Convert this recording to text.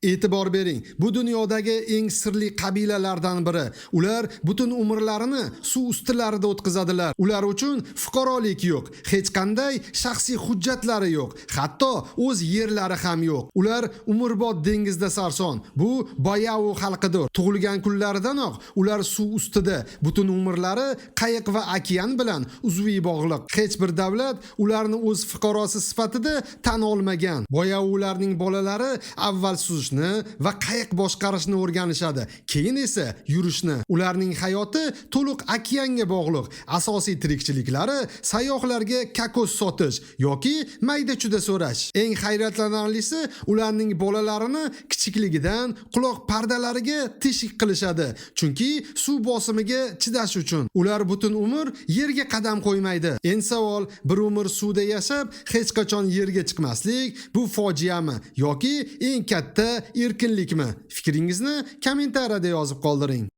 E'tibor bering, bu dunyodagi eng sirli qabilalardan biri. Ular butun umrlarini suv ustilarida o'tkazadilar. Ular uchun fuqarolik yo'q, hech qanday shaxsiy hujjatlari yo'q, hatto o'z yerlari ham yo'q. Ular umrbod dengizda sarson. Bu Boyao xalqidir. Tug'ilgan kunlaridanoq ular suv ustida, butun umrlari qayiq va okean bilan uzviy bog'liq. Hech bir davlat ularni o'z fuqarosi sifatida tan olmagan. Boyaolarning bolalari avval suzishni va qayiq boshqarishni o'rganishadi, keyin esa yurishni. Ularning hayoti to'liq okeanga bog'liq. Asosiy tirikchiliklari sayyohlarga kokos sotish yoki mayda-chuda so'rash. Eng hayratlanarlisi, ularning bolalarini kichikligidan quloq pardalariga teshik qilishadi, chunki suv bosimiga chidash uchun. Ular butun umr yerga qadam qo'ymaydi. Endi savol, bir umr suvda yashab, hech qachon yerga chiqmaslik bu fojiami yoki eng katta erkinlikmi? Fikringizni kommentariyada yozib qoldiring.